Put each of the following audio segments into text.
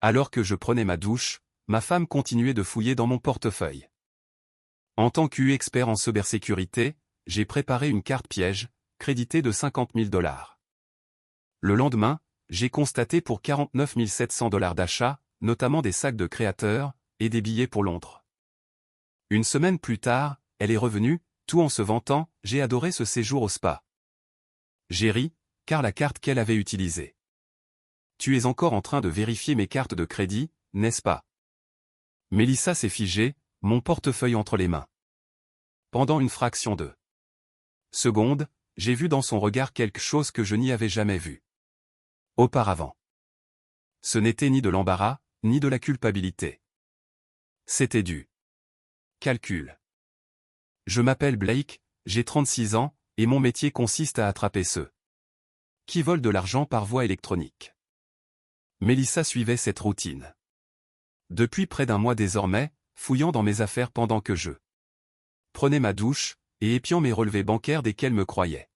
Alors que je prenais ma douche, ma femme continuait de fouiller dans mon portefeuille. En tant qu'expert en cybersécurité, j'ai préparé une carte piège, créditée de 50 000 $. Le lendemain, j'ai constaté pour 49 700 $ d'achat, notamment des sacs de créateurs, et des billets pour Londres. Une semaine plus tard, elle est revenue, tout en se vantant, « J'ai adoré ce séjour au spa. » J'ai ri, car la carte qu'elle avait utilisée. Tu es encore en train de vérifier mes cartes de crédit, n'est-ce pas? Mélissa s'est figée, mon portefeuille entre les mains. Pendant une fraction de seconde, j'ai vu dans son regard quelque chose que je n'y avais jamais vu auparavant. Ce n'était ni de l'embarras, ni de la culpabilité. C'était du calcul. Je m'appelle Blake, j'ai 36 ans, et mon métier consiste à attraper ceux qui volent de l'argent par voie électronique. Mélissa suivait cette routine depuis près d'un mois désormais, fouillant dans mes affaires pendant que je prenais ma douche, et épiant mes relevés bancaires dès qu'elle me croyait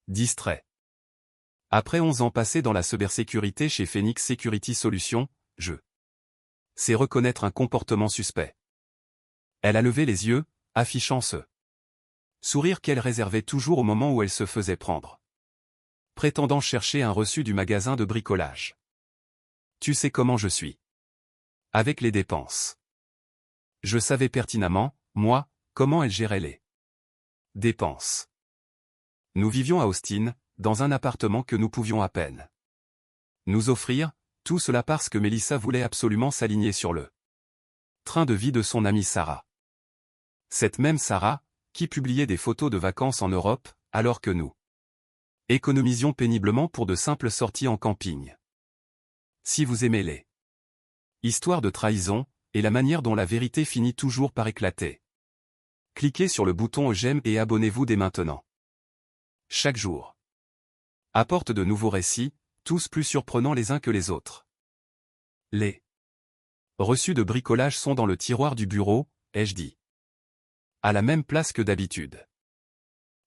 distrait. Après 11 ans passés dans la cybersécurité chez Phoenix Security Solutions, je sais reconnaître un comportement suspect. Elle a levé les yeux, affichant ce sourire qu'elle réservait toujours au moment où elle se faisait prendre, prétendant chercher un reçu du magasin de bricolage. Tu sais comment je suis avec les dépenses. Je savais pertinemment, moi, comment elle gérait les dépenses. Nous vivions à Austin, dans un appartement que nous pouvions à peine nous offrir, tout cela parce que Mélissa voulait absolument s'aligner sur le train de vie de son amie Sarah. Cette même Sarah, qui publiait des photos de vacances en Europe, alors que nous économisions péniblement pour de simples sorties en camping. Si vous aimez les histoires de trahison, et la manière dont la vérité finit toujours par éclater, cliquez sur le bouton j'aime et abonnez-vous dès maintenant. Chaque jour apporte de nouveaux récits, tous plus surprenants les uns que les autres. Les reçus de bricolage sont dans le tiroir du bureau, ai-je dit. À la même place que d'habitude.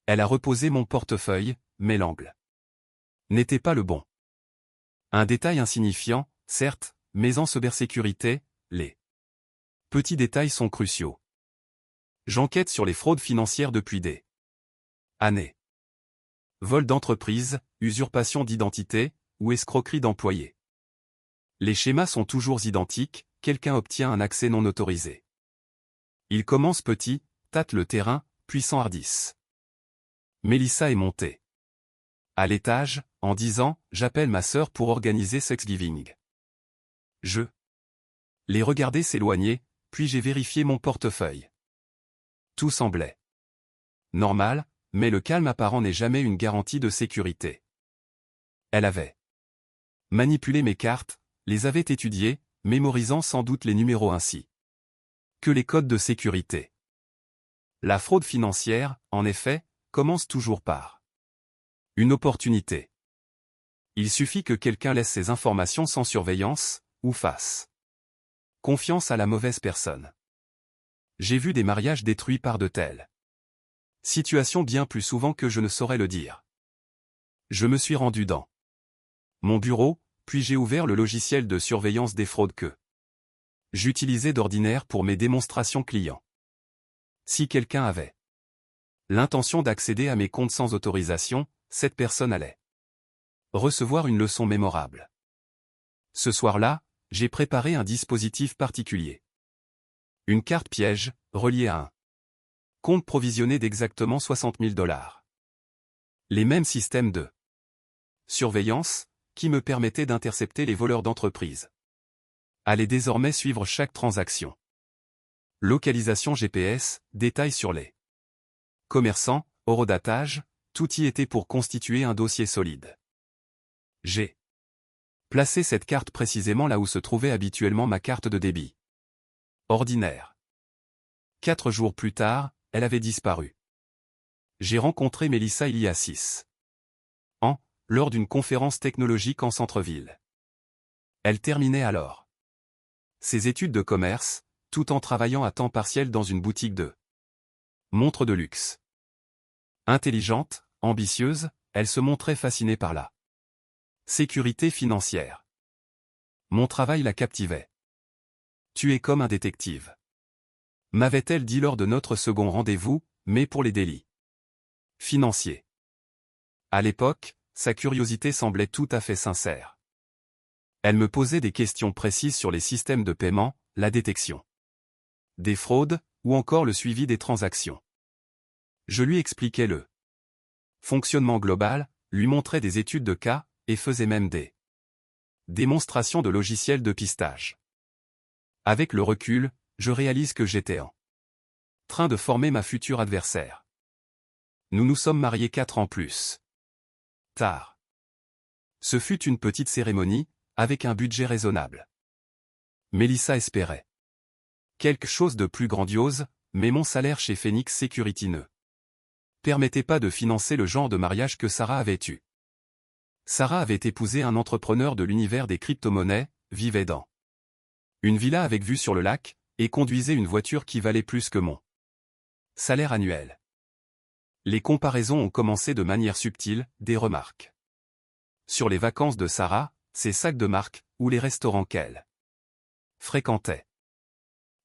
Elle a reposé mon portefeuille, mais l'angle n'était pas le bon. Un détail insignifiant, certes, mais en cybersécurité, les petits détails sont cruciaux. J'enquête sur les fraudes financières depuis des années. Vol d'entreprise, usurpation d'identité, ou escroquerie d'employés. Les schémas sont toujours identiques, quelqu'un obtient un accès non autorisé. Il commence petit, tâte le terrain, puis s'enhardisse. Mélissa est montée à l'étage, en disant « J'appelle ma sœur pour organiser Thanksgiving. » Je l'ai regardé s'éloigner, puis j'ai vérifié mon portefeuille. Tout semblait normal, mais le calme apparent n'est jamais une garantie de sécurité. Elle avait manipulé mes cartes, les avait étudiées, mémorisant sans doute les numéros ainsi que les codes de sécurité. La fraude financière, en effet, commence toujours par une opportunité. Il suffit que quelqu'un laisse ses informations sans surveillance, ou fasse confiance à la mauvaise personne. J'ai vu des mariages détruits par de telles situations bien plus souvent que je ne saurais le dire. Je me suis rendu dans mon bureau, puis j'ai ouvert le logiciel de surveillance des fraudes que j'utilisais d'ordinaire pour mes démonstrations clients. Si quelqu'un avait l'intention d'accéder à mes comptes sans autorisation, cette personne allait recevoir une leçon mémorable. Ce soir-là, j'ai préparé un dispositif particulier. Une carte piège, reliée à un compte provisionné d'exactement 60 000 $. Les mêmes systèmes de surveillance, qui me permettaient d'intercepter les voleurs d'entreprise, allaient désormais suivre chaque transaction. Localisation GPS, détails sur les commerçants, horodatage, tout y était pour constituer un dossier solide. J'ai placé cette carte précisément là où se trouvait habituellement ma carte de débit ordinaire. 4 jours plus tard, elle avait disparu. J'ai rencontré Mélissa il y a 6 ans, lors d'une conférence technologique en centre-ville. Elle terminait alors ses études de commerce, tout en travaillant à temps partiel dans une boutique de montres de luxe. Intelligente, ambitieuse, elle se montrait fascinée par la sécurité financière. Mon travail la captivait. Tu es comme un détective. M'avait-elle dit lors de notre second rendez-vous, mais pour les délits financiers. À l'époque, sa curiosité semblait tout à fait sincère. Elle me posait des questions précises sur les systèmes de paiement, la détection des fraudes, ou encore le suivi des transactions. Je lui expliquais le fonctionnement global, lui montrais des études de cas, et faisais même des démonstrations de logiciels de pistage. Avec le recul, je réalise que j'étais en train de former ma future adversaire. Nous nous sommes mariés 4 ans plus tard. Ce fut une petite cérémonie, avec un budget raisonnable. Mélissa espérait quelque chose de plus grandiose, mais mon salaire chez Phoenix Security ne permettait pas de financer le genre de mariage que Sarah avait eu. Sarah avait épousé un entrepreneur de l'univers des crypto-monnaies, vivait dans une villa avec vue sur le lac, et conduisait une voiture qui valait plus que mon salaire annuel. Les comparaisons ont commencé de manière subtile, des remarques sur les vacances de Sarah, ses sacs de marque, ou les restaurants qu'elle fréquentait.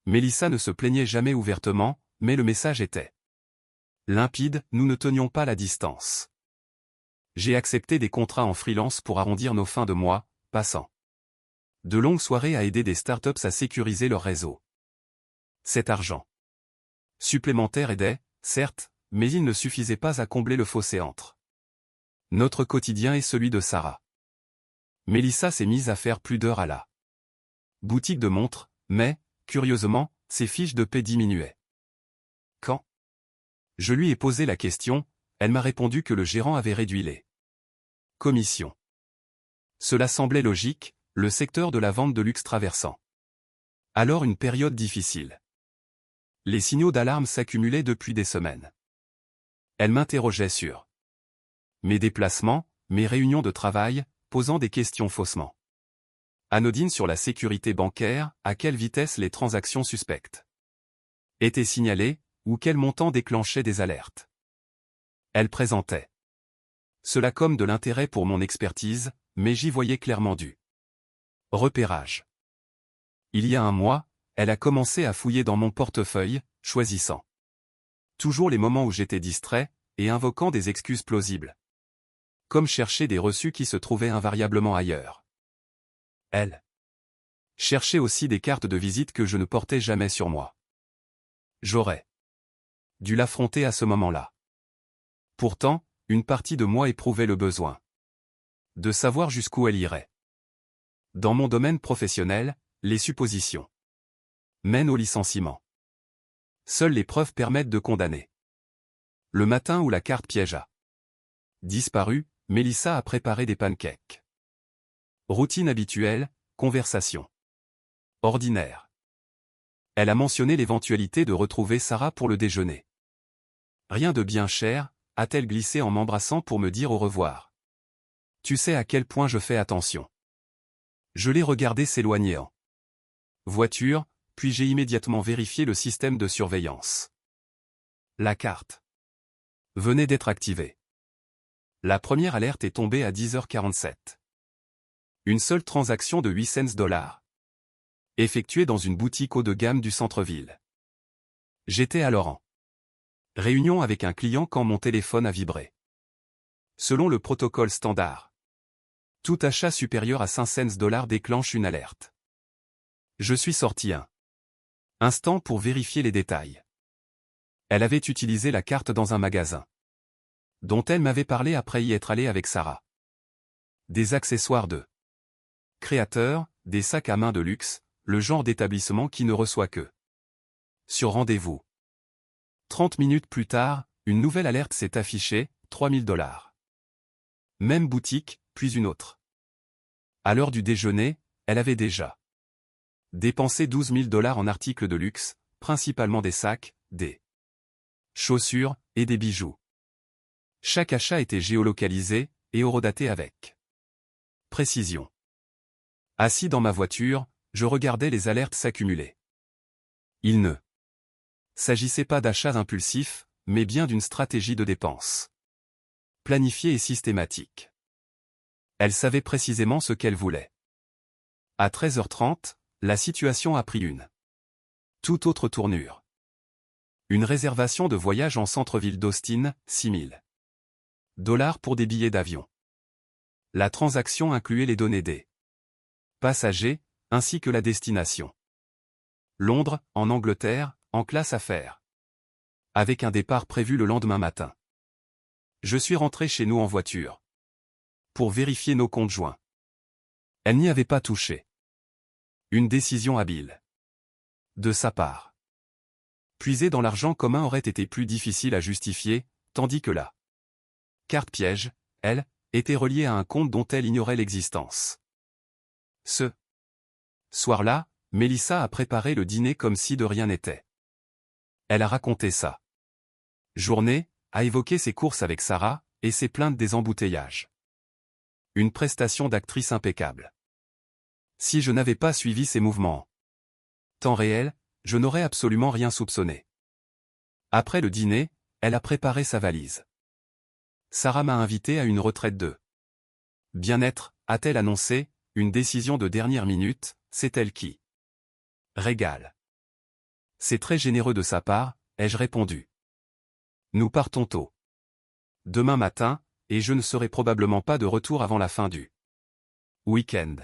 Mélissa ne se plaignait jamais ouvertement, mais le message était limpide, nous ne tenions pas la distance. J'ai accepté des contrats en freelance pour arrondir nos fins de mois, passant de longues soirées à aider des startups à sécuriser leur réseau. Cet argent supplémentaire aidait, certes, mais il ne suffisait pas à combler le fossé entre notre quotidien et celui de Sarah. Mélissa s'est mise à faire plus d'heures à la boutique de montres, mais, curieusement, ses fiches de paie diminuaient. Quand je lui ai posé la question, elle m'a répondu que le gérant avait réduit les commissions. Cela semblait logique, le secteur de la vente de luxe traversant alors une période difficile. Les signaux d'alarme s'accumulaient depuis des semaines. Elle m'interrogeait sur mes déplacements, mes réunions de travail, posant des questions faussement anodines sur la sécurité bancaire, à quelle vitesse les transactions suspectes étaient signalées, ou quel montant déclenchait des alertes. Elle présentait cela comme de l'intérêt pour mon expertise, mais j'y voyais clairement du repérage. Il y a un mois, elle a commencé à fouiller dans mon portefeuille, choisissant toujours les moments où j'étais distrait, et invoquant des excuses plausibles. Comme chercher des reçus qui se trouvaient invariablement ailleurs. Elle cherchait aussi des cartes de visite que je ne portais jamais sur moi. J'aurais dû l'affronter à ce moment-là. Pourtant, une partie de moi éprouvait le besoin de savoir jusqu'où elle irait. Dans mon domaine professionnel, les suppositions mènent au licenciement. Seules les preuves permettent de condamner. Le matin où la carte piège a disparu, Mélissa a préparé des pancakes. Routine habituelle, conversation ordinaire. Elle a mentionné l'éventualité de retrouver Sarah pour le déjeuner. Rien de bien cher, a-t-elle glissé en m'embrassant pour me dire au revoir. Tu sais à quel point je fais attention. Je l'ai regardé s'éloigner en voiture, puis j'ai immédiatement vérifié le système de surveillance. La carte venait d'être activée. La première alerte est tombée à 10h47. Une seule transaction de 8 cents, effectuée dans une boutique haut de gamme du centre-ville. J'étais alors en réunion avec un client quand mon téléphone a vibré. Selon le protocole standard, tout achat supérieur à 5 cents déclenche une alerte. Je suis sorti un instant pour vérifier les détails. Elle avait utilisé la carte dans un magasin dont elle m'avait parlé après y être allée avec Sarah. Des accessoires de créateurs, des sacs à main de luxe, le genre d'établissement qui ne reçoit que sur rendez-vous. 30 minutes plus tard, une nouvelle alerte s'est affichée, 3 000 $. Même boutique, puis une autre. À l'heure du déjeuner, elle avait déjà dépensé 12 000 $ en articles de luxe, principalement des sacs, des chaussures et des bijoux. Chaque achat était géolocalisé et horodaté avec précision. Assis dans ma voiture, je regardais les alertes s'accumuler. Il ne s'agissait pas d'achats impulsifs, mais bien d'une stratégie de dépense planifiée et systématique. Elle savait précisément ce qu'elle voulait. À 13h30, la situation a pris une toute autre tournure. Une réservation de voyage en centre-ville d'Austin, $6 000 pour des billets d'avion. La transaction incluait les données des passagers, ainsi que la destination. Londres, en Angleterre, en classe affaires. Avec un départ prévu le lendemain matin. Je suis rentré chez nous en voiture. Pour vérifier nos comptes joints. Elle n'y avait pas touché. Une décision habile. De sa part. Puiser dans l'argent commun aurait été plus difficile à justifier, tandis que la carte piège, elle, était reliée à un compte dont elle ignorait l'existence. Ce soir-là, Mélissa a préparé le dîner comme si de rien n'était. Elle a raconté sa journée, a évoqué ses courses avec Sarah, et ses plaintes des embouteillages. Une prestation d'actrice impeccable. Si je n'avais pas suivi ses mouvements temps réel, je n'aurais absolument rien soupçonné. Après le dîner, elle a préparé sa valise. Sarah m'a invité à une retraite de bien-être, a-t-elle annoncé, une décision de dernière minute, c'est elle qui régale. C'est très généreux de sa part, ai-je répondu. Nous partons tôt. Demain matin, et je ne serai probablement pas de retour avant la fin du week-end.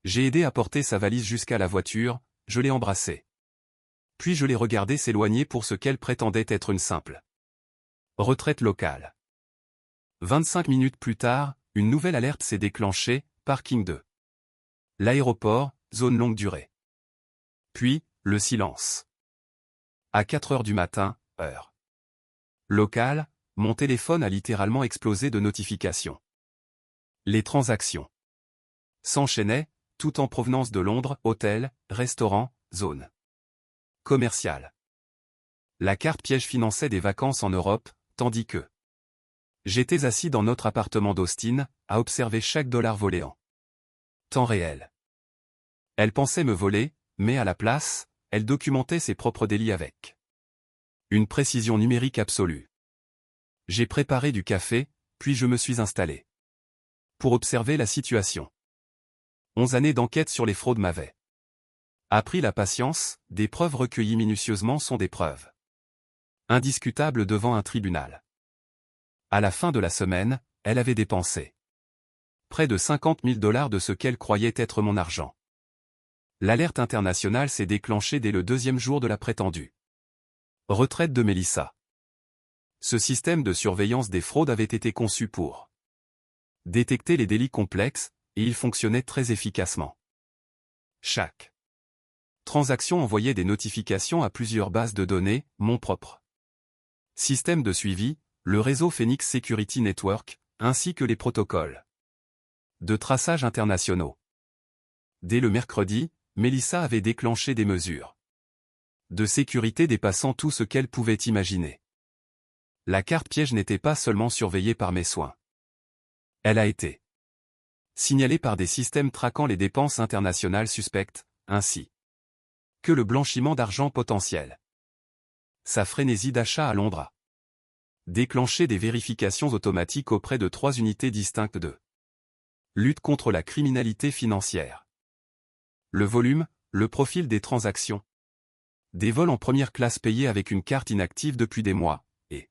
J'ai aidé à porter sa valise jusqu'à la voiture, je l'ai embrassée. Puis je l'ai regardée s'éloigner pour ce qu'elle prétendait être une simple retraite locale. 25 minutes plus tard, une nouvelle alerte s'est déclenchée, parking de l'aéroport, zone longue durée. Puis, le silence. À 4 heures du matin, heure locale, mon téléphone a littéralement explosé de notifications. Les transactions s'enchaînaient, tout en provenance de Londres, hôtel, restaurant, zone commerciale. La carte piège finançait des vacances en Europe, tandis que j'étais assis dans notre appartement d'Austin, à observer chaque dollar volé en temps réel. Elle pensait me voler, mais à la place, elle documentait ses propres délits avec une précision numérique absolue. J'ai préparé du café, puis je me suis installé pour observer la situation. 11 années d'enquête sur les fraudes m'avaient appris la patience, des preuves recueillies minutieusement sont des preuves indiscutables devant un tribunal. À la fin de la semaine, elle avait dépensé près de $50 000 de ce qu'elle croyait être mon argent. L'alerte internationale s'est déclenchée dès le deuxième jour de la prétendue retraite de Mélissa. Ce système de surveillance des fraudes avait été conçu pour détecter les délits complexes, et il fonctionnait très efficacement. Chaque transaction envoyait des notifications à plusieurs bases de données, mon propre système de suivi, le réseau Phoenix Security Network, ainsi que les protocoles de traçage internationaux. Dès le mercredi, Mélissa avait déclenché des mesures de sécurité dépassant tout ce qu'elle pouvait imaginer. La carte piège n'était pas seulement surveillée par mes soins. Elle a été signalée par des systèmes traquant les dépenses internationales suspectes, ainsi que le blanchiment d'argent potentiel. Sa frénésie d'achat à Londres a déclenché des vérifications automatiques auprès de 3 unités distinctes de lutte contre la criminalité financière. Le volume, le profil des transactions. Des vols en première classe payés avec une carte inactive depuis des mois, et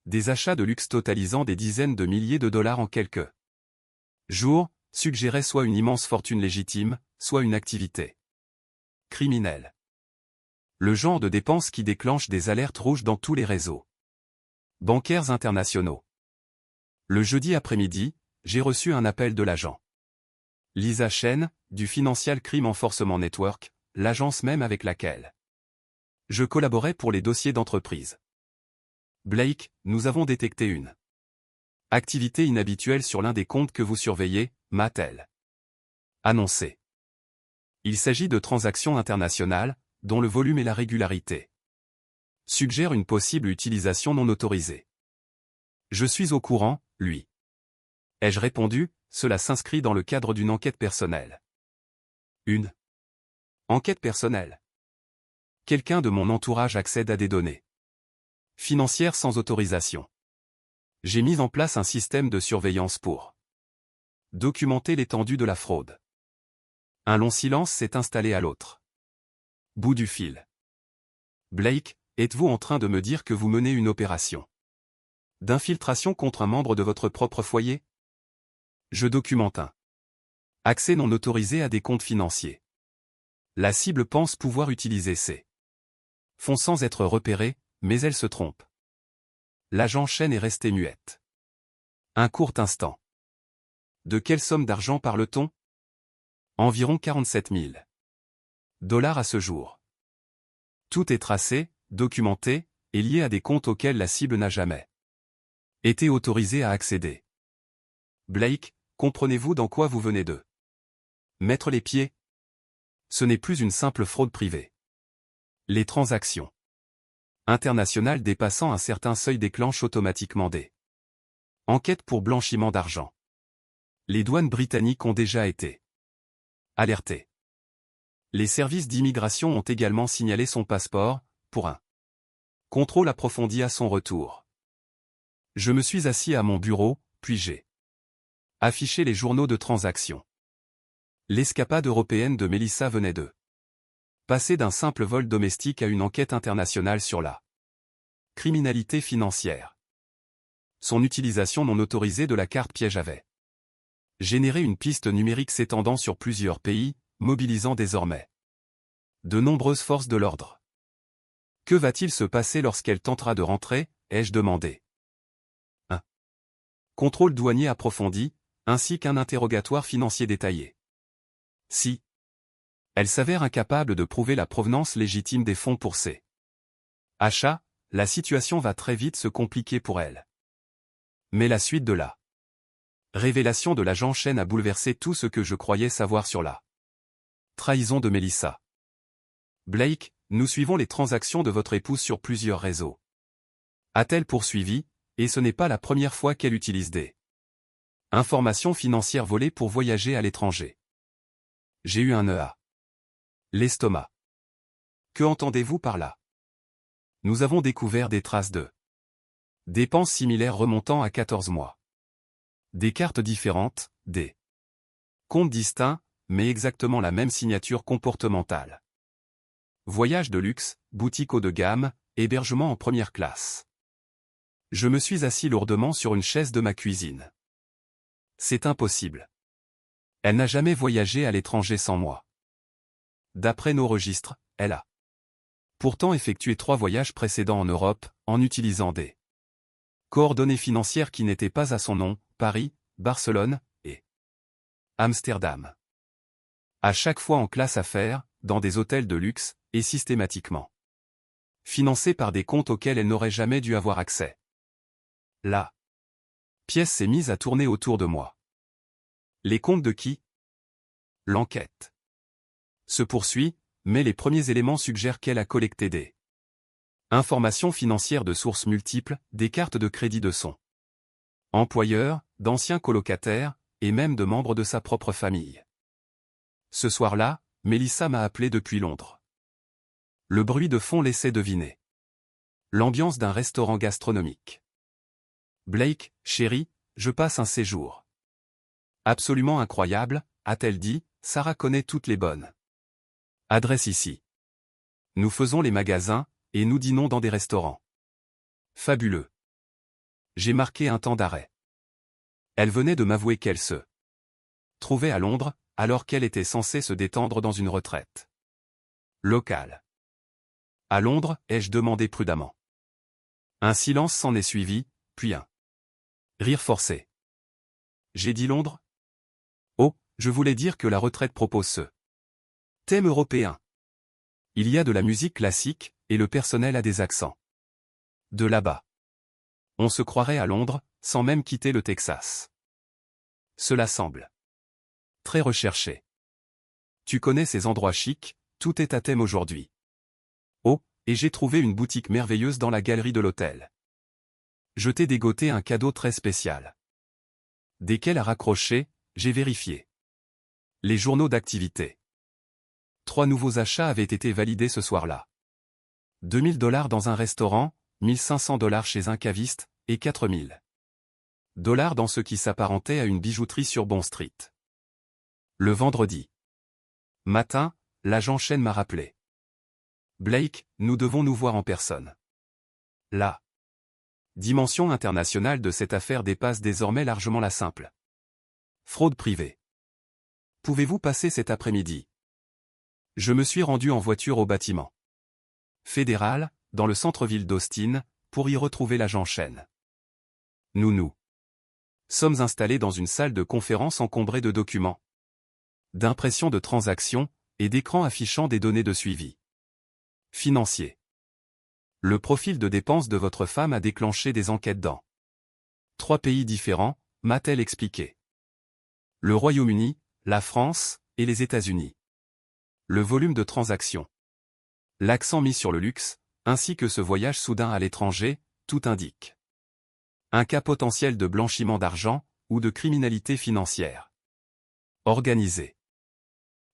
des achats de luxe totalisant des dizaines de milliers de dollars en quelques jours, suggéraient soit une immense fortune légitime, soit une activité criminelle. Le genre de dépenses qui déclenche des alertes rouges dans tous les réseaux bancaires internationaux. Le jeudi après-midi, j'ai reçu un appel de l'agent Lisa Chen, du Financial Crime Enforcement Network, l'agence même avec laquelle je collaborais pour les dossiers d'entreprise. Blake, nous avons détecté une activité inhabituelle sur l'un des comptes que vous surveillez, m'a-t-elle annoncé. Il s'agit de transactions internationales, dont le volume et la régularité suggèrent une possible utilisation non autorisée. Je suis au courant, lui. Ai-je répondu, cela s'inscrit dans le cadre d'une enquête personnelle. Une enquête personnelle. Quelqu'un de mon entourage accède à des données financières sans autorisation. J'ai mis en place un système de surveillance pour documenter l'étendue de la fraude. Un long silence s'est installé à l'autre bout du fil. Blake, êtes-vous en train de me dire que vous menez une opération d'infiltration contre un membre de votre propre foyer? Je documente un accès non autorisé à des comptes financiers. La cible pense pouvoir utiliser ces fonds sans être repérée, mais elle se trompe. L'agent Chen est resté muette. Un court instant. De quelle somme d'argent parle-t-on? Environ 47 000 dollars à ce jour. Tout est tracé, documenté, et lié à des comptes auxquels la cible n'a jamais été autorisée à accéder. Blake, comprenez-vous dans quoi vous venez de mettre les pieds? Ce n'est plus une simple fraude privée. Les transactions internationales dépassant un certain seuil déclenchent automatiquement des enquêtes pour blanchiment d'argent. Les douanes britanniques ont déjà été alertées. Les services d'immigration ont également signalé son passeport, pour un contrôle approfondi à son retour. Je me suis assis à mon bureau, puis j'ai affiché les journaux de transaction. L'escapade européenne de Melissa venait de passer d'un simple vol domestique à une enquête internationale sur la criminalité financière. Son utilisation non autorisée de la carte piège avait généré une piste numérique s'étendant sur plusieurs pays, mobilisant désormais de nombreuses forces de l'ordre. Que va-t-il se passer lorsqu'elle tentera de rentrer, ai-je demandé. Un contrôle douanier approfondi, ainsi qu'un interrogatoire financier détaillé. Si elle s'avère incapable de prouver la provenance légitime des fonds pour ses achats, la situation va très vite se compliquer pour elle. Mais la suite de la révélation de l'agent Chen a bouleversé tout ce que je croyais savoir sur la trahison de Melissa. Blake, nous suivons les transactions de votre épouse sur plusieurs réseaux. A-t-elle poursuivi, et ce n'est pas la première fois qu'elle utilise des informations financières volées pour voyager à l'étranger. J'ai eu un nœud à l'estomac. Que entendez-vous par là? Nous avons découvert des traces de dépenses similaires remontant à 14 mois. Des cartes différentes, des comptes distincts, mais exactement la même signature comportementale. Voyage de luxe, boutique haut de gamme, hébergement en première classe. Je me suis assis lourdement sur une chaise de ma cuisine. C'est impossible. Elle n'a jamais voyagé à l'étranger sans moi. D'après nos registres, elle a pourtant effectué 3 voyages précédents en Europe, en utilisant des coordonnées financières qui n'étaient pas à son nom, Paris, Barcelone, et Amsterdam. À chaque fois en classe affaires, dans des hôtels de luxe, et systématiquement financés par des comptes auxquels elle n'aurait jamais dû avoir accès. La pièce s'est mise à tourner autour de moi. Les comptes de qui? L'enquête se poursuit, mais les premiers éléments suggèrent qu'elle a collecté des informations financières de sources multiples, des cartes de crédit de son employeur, d'anciens colocataires, et même de membres de sa propre famille. Ce soir-là, Melissa m'a appelé depuis Londres. Le bruit de fond laissait deviner l'ambiance d'un restaurant gastronomique. Blake, chérie, je passe un séjour absolument incroyable, a-t-elle dit, Sarah connaît toutes les bonnes adresses ici. Nous faisons les magasins, et nous dînons dans des restaurants fabuleux. J'ai marqué un temps d'arrêt. Elle venait de m'avouer qu'elle se trouvait à Londres, alors qu'elle était censée se détendre dans une retraite locale. À Londres, ai-je demandé prudemment. Un silence s'en est suivi, puis un rire forcé. J'ai dit Londres? Oh, je voulais dire que la retraite propose ce thème européen. Il y a de la musique classique, et le personnel a des accents de là-bas. On se croirait à Londres, sans même quitter le Texas. Cela semble très recherché. Tu connais ces endroits chics, tout est à thème aujourd'hui. Oh, et j'ai trouvé une boutique merveilleuse dans la galerie de l'hôtel. Je t'ai dégoté un cadeau très spécial. Dès qu'elle a raccroché, j'ai vérifié les journaux d'activité. 3 nouveaux achats avaient été validés ce soir-là. 2000 $ dans un restaurant, 1500 $ chez un caviste, et 4000 $ dans ce qui s'apparentait à une bijouterie sur Bond Street. Le vendredi Matin, l'agent Chen m'a rappelé. Blake, nous devons nous voir en personne. La dimension internationale de cette affaire dépasse désormais largement la simple fraude privée. Pouvez-vous passer cet après-midi? Je me suis rendu en voiture au bâtiment fédéral, dans le centre-ville d'Austin, pour y retrouver l'agent Chen. Nous sommes installés dans une salle de conférence encombrée de documents, d'impressions de transactions, et d'écrans affichant des données de suivi financier. Le profil de dépenses de votre femme a déclenché des enquêtes dans 3 pays différents, m'a-t-elle expliqué. Le Royaume-Uni, la France, et les États-Unis. Le volume de transactions, l'accent mis sur le luxe, ainsi que ce voyage soudain à l'étranger, tout indique un cas potentiel de blanchiment d'argent, ou de criminalité financière organisée.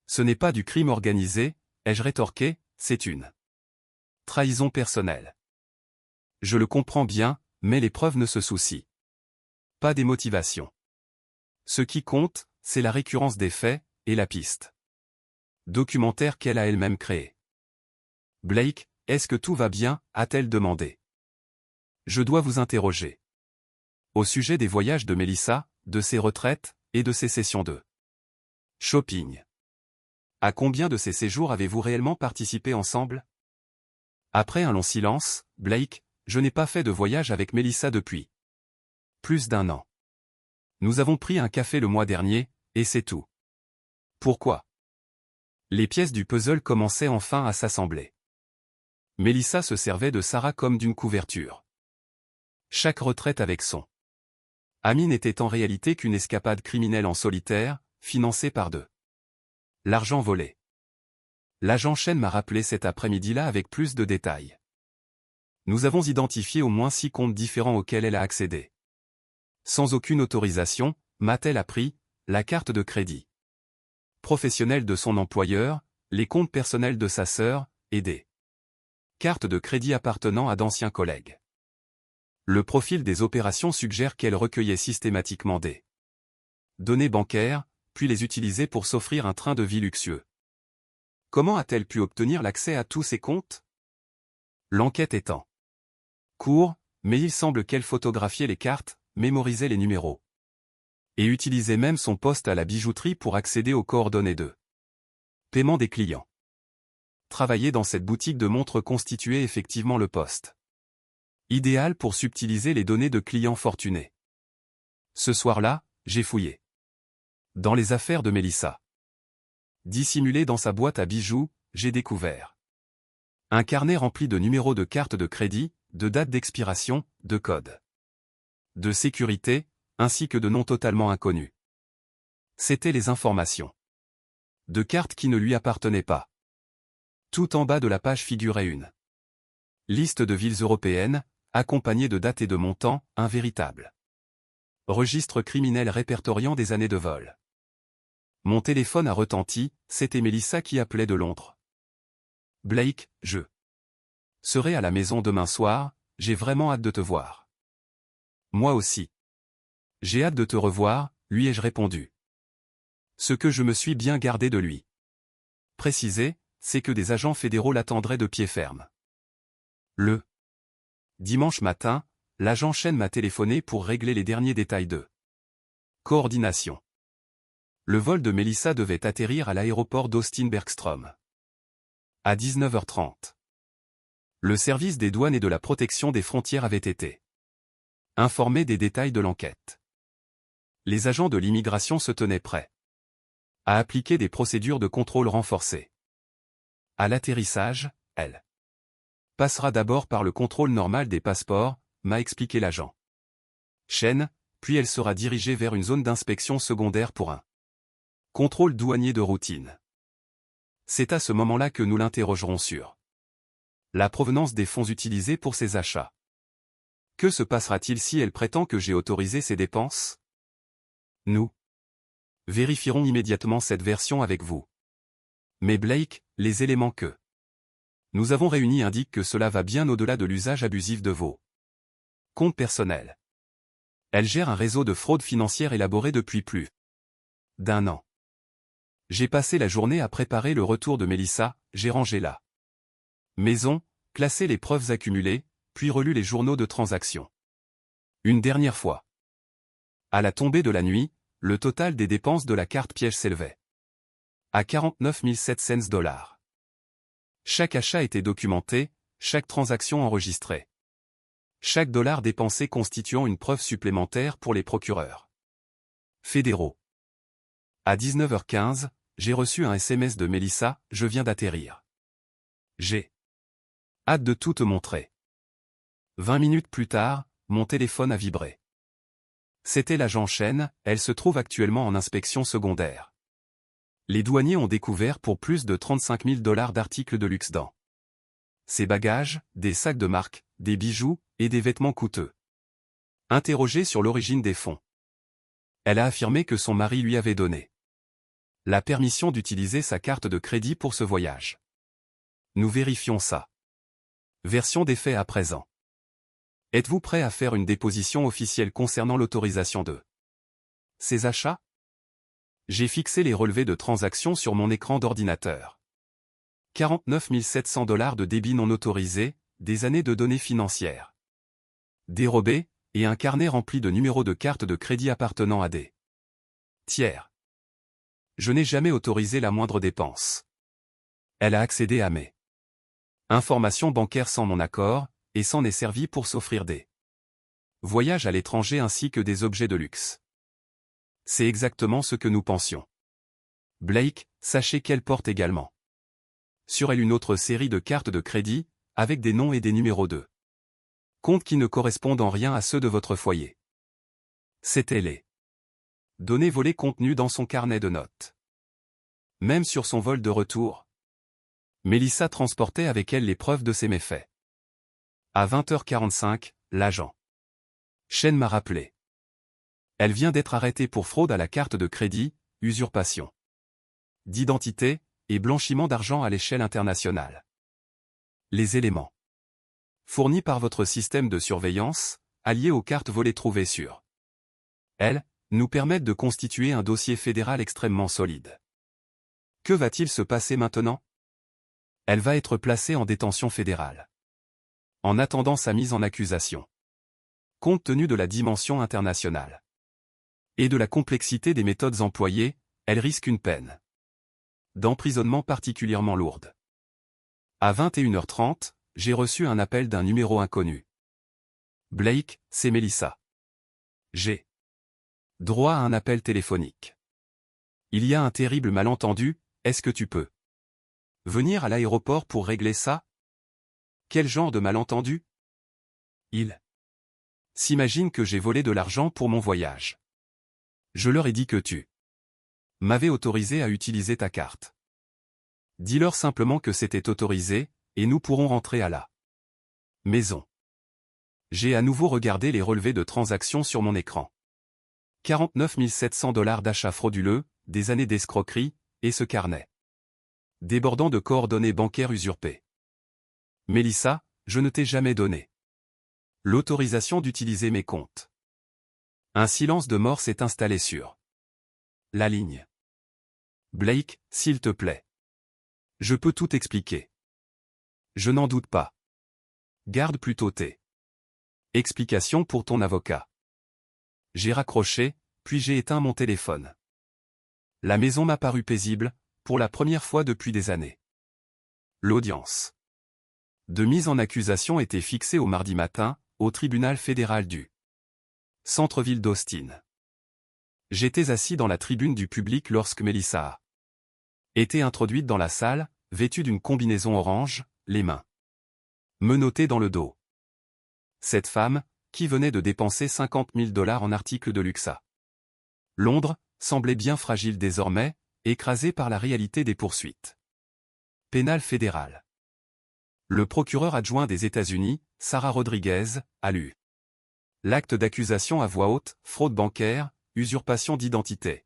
Ce n'est pas du crime organisé, ai-je rétorqué, c'est une trahison personnelle. Je le comprends bien, mais les preuves ne se soucient pas des motivations. Ce qui compte, c'est la récurrence des faits, et la piste documentaire qu'elle a elle-même créée. Blake, est-ce que tout va bien, a-t-elle demandé. Je dois vous interroger. Au sujet des voyages de Melissa, de ses retraites, et de ses sessions de shopping. À combien de ces séjours avez-vous réellement participé ensemble? Après un long silence, Blake, je n'ai pas fait de voyage avec Melissa depuis plus d'1 an. Nous avons pris un café le mois dernier, et c'est tout. Pourquoi? Les pièces du puzzle commençaient enfin à s'assembler. Melissa se servait de Sarah comme d'une couverture. Chaque retraite avec son ami n'était en réalité qu'une escapade criminelle en solitaire, financée par l'argent volé. L'agent Chen m'a rappelé cet après-midi-là avec plus de détails. Nous avons identifié au moins 6 comptes différents auxquels elle a accédé. Sans aucune autorisation, m'a-t-elle appris, la carte de crédit professionnelle de son employeur, les comptes personnels de sa sœur, et des cartes de crédit appartenant à d'anciens collègues. Le profil des opérations suggère qu'elle recueillait systématiquement des données bancaires, puis les utilisait pour s'offrir un train de vie luxueux. Comment a-t-elle pu obtenir l'accès à tous ces comptes? L'enquête est en cours, mais il semble qu'elle photographiait les cartes, mémorisait les numéros et utilisait même son poste à la bijouterie pour accéder aux coordonnées de paiement des clients. Travailler dans cette boutique de montres constituait effectivement le poste idéal pour subtiliser les données de clients fortunés. Ce soir-là, j'ai fouillé dans les affaires de Melissa. Dissimulé dans sa boîte à bijoux, j'ai découvert un carnet rempli de numéros de cartes de crédit, de dates d'expiration, de codes de sécurité, ainsi que de noms totalement inconnus. C'étaient les informations de cartes qui ne lui appartenaient pas. Tout en bas de la page figurait une liste de villes européennes, accompagnée de dates et de montants, un véritable registre criminel répertoriant des années de vol. Mon téléphone a retenti, c'était Melissa qui appelait de Londres. Blake, je serai à la maison demain soir, j'ai vraiment hâte de te voir. Moi aussi. J'ai hâte de te revoir, lui ai-je répondu. Ce que je me suis bien gardé de lui préciser, c'est que des agents fédéraux l'attendraient de pied ferme. Le dimanche matin, l'agent Chen m'a téléphoné pour régler les derniers détails de coordination. Le vol de Melissa devait atterrir à l'aéroport d'Austin-Bergstrom à 19h30. Le service des douanes et de la protection des frontières avait été informé des détails de l'enquête. Les agents de l'immigration se tenaient prêts à appliquer des procédures de contrôle renforcées. À l'atterrissage, elle passera d'abord par le contrôle normal des passeports, m'a expliqué l'agent Chen, puis elle sera dirigée vers une zone d'inspection secondaire pour un contrôle douanier de routine. C'est à ce moment-là que nous l'interrogerons sur la provenance des fonds utilisés pour ses achats. Que se passera-t-il si elle prétend que j'ai autorisé ces dépenses? Nous vérifierons immédiatement cette version avec vous. Mais Blake, les éléments que nous avons réunis indiquent que cela va bien au-delà de l'usage abusif de vos comptes personnels. Elle gère un réseau de fraude financière élaboré depuis plus d'1 an. J'ai passé la journée à préparer le retour de Mélissa, j'ai rangé la maison, classé les preuves accumulées, puis relu les journaux de transaction. Une dernière fois. À la tombée de la nuit, le total des dépenses de la carte piège s'élevait à 49 700 $. Chaque achat était documenté, chaque transaction enregistrée. Chaque dollar dépensé constituant une preuve supplémentaire pour les procureurs fédéraux. À 19h15, j'ai reçu un SMS de Mélissa, je viens d'atterrir. J'ai hâte de tout te montrer. 20 minutes plus tard, mon téléphone a vibré. C'était l'agent Chen, elle se trouve actuellement en inspection secondaire. Les douaniers ont découvert pour plus de 35 000 $ d'articles de luxe dans ses bagages, des sacs de marque, des bijoux, et des vêtements coûteux. Interrogée sur l'origine des fonds, elle a affirmé que son mari lui avait donné la permission d'utiliser sa carte de crédit pour ce voyage. Nous vérifions ça. Version des faits à présent. Êtes-vous prêt à faire une déposition officielle concernant l'autorisation de ces achats? J'ai fixé les relevés de transactions sur mon écran d'ordinateur. 49 700 $ de débit non autorisé, des années de données financières dérobées, et un carnet rempli de numéros de cartes de crédit appartenant à des tiers. Je n'ai jamais autorisé la moindre dépense. Elle a accédé à mes informations bancaires sans mon accord, et s'en est servi pour s'offrir des voyages à l'étranger ainsi que des objets de luxe. C'est exactement ce que nous pensions. Blake, sachez qu'elle porte également sur elle une autre série de cartes de crédit, avec des noms et des numéros de comptes qui ne correspondent en rien à ceux de votre foyer. C'étaient les données volées contenues dans son carnet de notes. Même sur son vol de retour, Mélissa transportait avec elle les preuves de ses méfaits. À 20h45, l'agent Chen m'a rappelé. Elle vient d'être arrêtée pour fraude à la carte de crédit, usurpation d'identité, et blanchiment d'argent à l'échelle internationale. Les éléments fournis par votre système de surveillance, alliés aux cartes volées trouvées sur elle, nous permettent de constituer un dossier fédéral extrêmement solide. Que va-t-il se passer maintenant? Elle va être placée en détention fédérale. En attendant sa mise en accusation. Compte tenu de la dimension internationale et de la complexité des méthodes employées, elle risque une peine d'emprisonnement particulièrement lourde. À 21h30, j'ai reçu un appel d'un numéro inconnu. Blake, c'est Mélissa. J'ai droit à un appel téléphonique. Il y a un terrible malentendu, est-ce que tu peux venir à l'aéroport pour régler ça? Quel genre de malentendu? Il s'imagine que j'ai volé de l'argent pour mon voyage. Je leur ai dit que tu m'avais autorisé à utiliser ta carte. Dis-leur simplement que c'était autorisé, et nous pourrons rentrer à la maison. J'ai à nouveau regardé les relevés de transactions sur mon écran. 49 700 $ d'achats frauduleux, des années d'escroquerie, et ce carnet débordant de coordonnées bancaires usurpées. Mélissa, je ne t'ai jamais donné l'autorisation d'utiliser mes comptes. Un silence de mort s'est installé sur la ligne. Blake, s'il te plaît. Je peux tout expliquer. Je n'en doute pas. Garde plutôt tes explications pour ton avocat. J'ai raccroché, puis j'ai éteint mon téléphone. La maison m'a paru paisible, pour la première fois depuis des années. L'audience de mise en accusation était fixée au mardi matin, au tribunal fédéral du centre-ville d'Austin. J'étais assis dans la tribune du public lorsque Mélissa a été introduite dans la salle, vêtue d'une combinaison orange, les mains menottées dans le dos. Cette femme, qui venait de dépenser 50 000 $ en articles de luxe à Londres, semblait bien fragile désormais, écrasée par la réalité des poursuites pénales fédérales. Le procureur adjoint des États-Unis, Sarah Rodriguez, a lu l'acte d'accusation à voix haute, fraude bancaire, usurpation d'identité,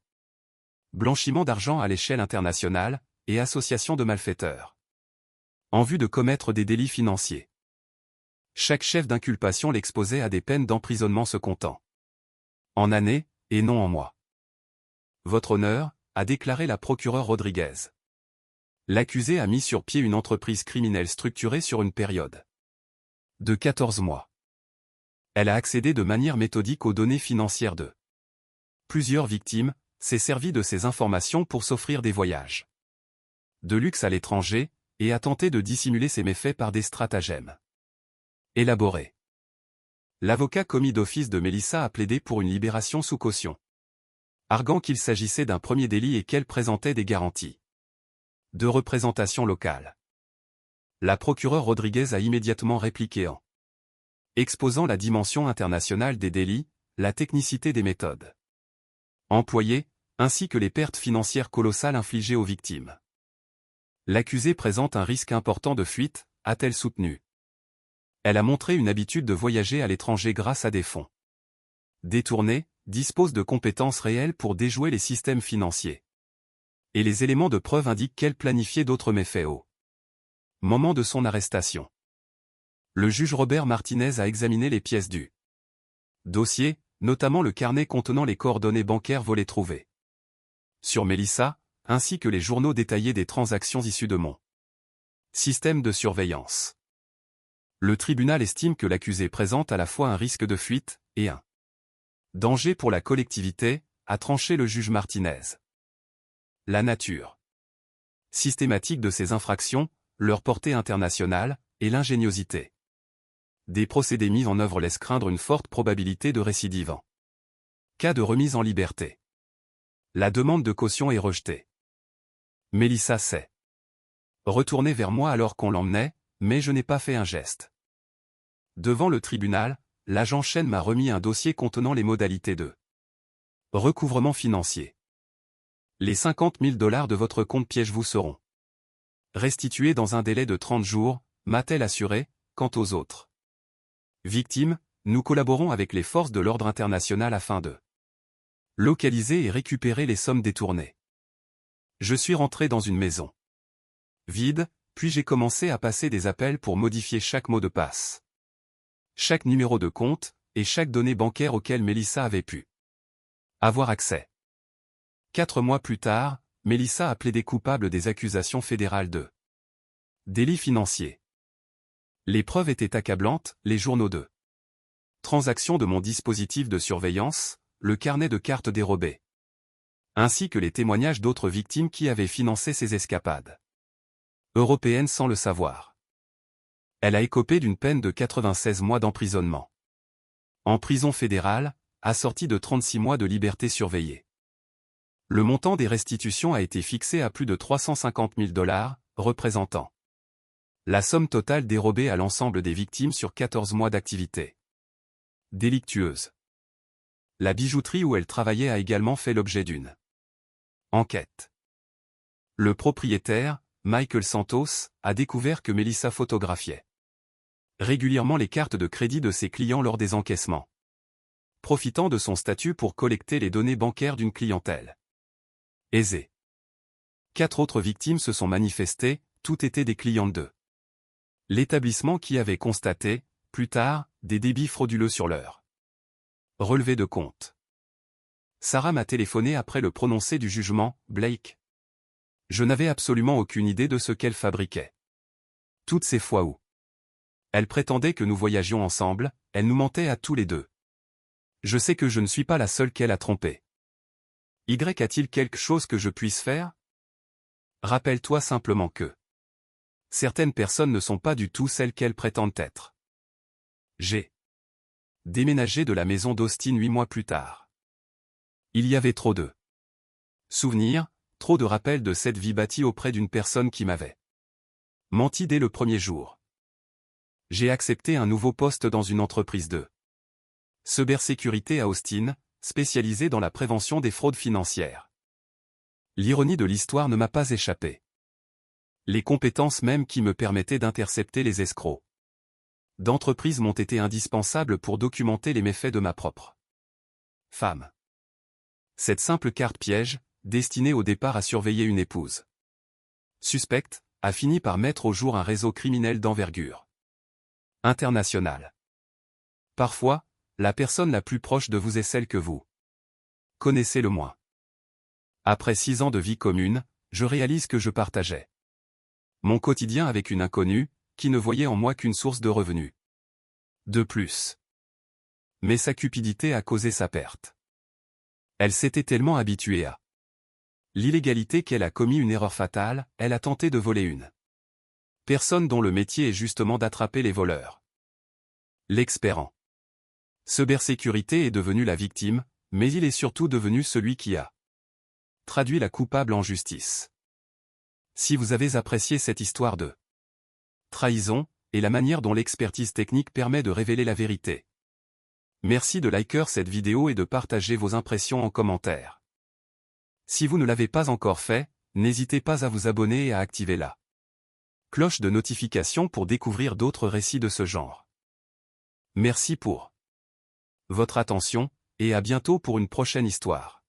blanchiment d'argent à l'échelle internationale, et association de malfaiteurs en vue de commettre des délits financiers. Chaque chef d'inculpation l'exposait à des peines d'emprisonnement se comptant en années, et non en mois. Votre honneur, a déclaré la procureure Rodriguez. L'accusée a mis sur pied une entreprise criminelle structurée sur une période de 14 mois. Elle a accédé de manière méthodique aux données financières de plusieurs victimes, s'est servi de ces informations pour s'offrir des voyages de luxe à l'étranger, et a tenté de dissimuler ses méfaits par des stratagèmes élaborés. L'avocat commis d'office de Mélissa a plaidé pour une libération sous caution, arguant qu'il s'agissait d'un premier délit et qu'elle présentait des garanties de représentation locale. La procureure Rodriguez a immédiatement répliqué en exposant la dimension internationale des délits, la technicité des méthodes employées, ainsi que les pertes financières colossales infligées aux victimes. L'accusée présente un risque important de fuite, a-t-elle soutenu. Elle a montré une habitude de voyager à l'étranger grâce à des fonds détournés, dispose de compétences réelles pour déjouer les systèmes financiers. Et les éléments de preuve indiquent qu'elle planifiait d'autres méfaits au moment de son arrestation. Le juge Robert Martinez a examiné les pièces du dossier, notamment le carnet contenant les coordonnées bancaires volées trouvées sur Mélissa, ainsi que les journaux détaillés des transactions issues de mon système de surveillance. Le tribunal estime que l'accusé présente à la fois un risque de fuite et un danger pour la collectivité, a tranché le juge Martinez. La nature systématique de ces infractions, leur portée internationale, et l'ingéniosité des procédés mis en œuvre laissent craindre une forte probabilité de récidive en cas de remise en liberté. La demande de caution est rejetée. Mélissa s'est retournée vers moi alors qu'on l'emmenait, mais je n'ai pas fait un geste. Devant le tribunal, l'agent Chen m'a remis un dossier contenant les modalités de recouvrement financier. Les 50 000 $ de votre compte piège vous seront restitués dans un délai de 30 jours, m'a-t-elle assuré. Quant aux autres victimes, nous collaborons avec les forces de l'ordre international afin de localiser et récupérer les sommes détournées. Je suis rentré dans une maison vide, puis j'ai commencé à passer des appels pour modifier chaque mot de passe, chaque numéro de compte, et chaque donnée bancaire auquel Mélissa avait pu avoir accès. 4 mois plus tard, Mélissa a plaidé coupable des accusations fédérales de délit financier. Les preuves étaient accablantes, les journaux de transactions de mon dispositif de surveillance, le carnet de cartes dérobé, ainsi que les témoignages d'autres victimes qui avaient financé ces escapades européennes sans le savoir. Elle a écopé d'une peine de 96 mois d'emprisonnement en prison fédérale, assortie de 36 mois de liberté surveillée. Le montant des restitutions a été fixé à plus de 350 000 $, représentant la somme totale dérobée à l'ensemble des victimes sur 14 mois d'activité délictueuse. La bijouterie où elle travaillait a également fait l'objet d'une enquête. Le propriétaire, Michael Santos, a découvert que Mélissa photographiait régulièrement les cartes de crédit de ses clients lors des encaissements, profitant de son statut pour collecter les données bancaires d'une clientèle aisée. 4 autres victimes se sont manifestées, toutes étaient des clientes de l'établissement qui avaient constaté, plus tard, des débits frauduleux sur leur relevé de compte. Sarah m'a téléphoné après le prononcé du jugement, Blake. Je n'avais absolument aucune idée de ce qu'elle fabriquait. Toutes ces fois où elle prétendait que nous voyagions ensemble, elle nous mentait à tous les deux. Je sais que je ne suis pas la seule qu'elle a trompée. Y a-t-il quelque chose que je puisse faire? Rappelle-toi simplement que certaines personnes ne sont pas du tout celles qu'elles prétendent être. J'ai déménagé de la maison d'Austin 8 mois plus tard. Il y avait trop de souvenirs, trop de rappels de cette vie bâtie auprès d'une personne qui m'avait menti dès le premier jour. J'ai accepté un nouveau poste dans une entreprise de cybersécurité à Austin, spécialisée dans la prévention des fraudes financières. L'ironie de l'histoire ne m'a pas échappé. Les compétences même qui me permettaient d'intercepter les escrocs d'entreprise m'ont été indispensables pour documenter les méfaits de ma propre femme. Cette simple carte piège, destinée au départ à surveiller une épouse suspecte, a fini par mettre au jour un réseau criminel d'envergure internationale. Parfois, la personne la plus proche de vous est celle que vous connaissez le moins. Après 6 ans de vie commune, je réalise que je partageais mon quotidien avec une inconnue, qui ne voyait en moi qu'une source de revenus. De plus. Mais sa cupidité a causé sa perte. Elle s'était tellement habituée à l'illégalité qu'elle a commis une erreur fatale, elle a tenté de voler une personne dont le métier est justement d'attraper les voleurs. L'expert en cybersécurité est devenu la victime, mais il est surtout devenu celui qui a traduit la coupable en justice. Si vous avez apprécié cette histoire de trahison, et la manière dont l'expertise technique permet de révéler la vérité, merci de liker cette vidéo et de partager vos impressions en commentaire. Si vous ne l'avez pas encore fait, n'hésitez pas à vous abonner et à activer la cloche de notification pour découvrir d'autres récits de ce genre. Merci pour votre attention, et à bientôt pour une prochaine histoire.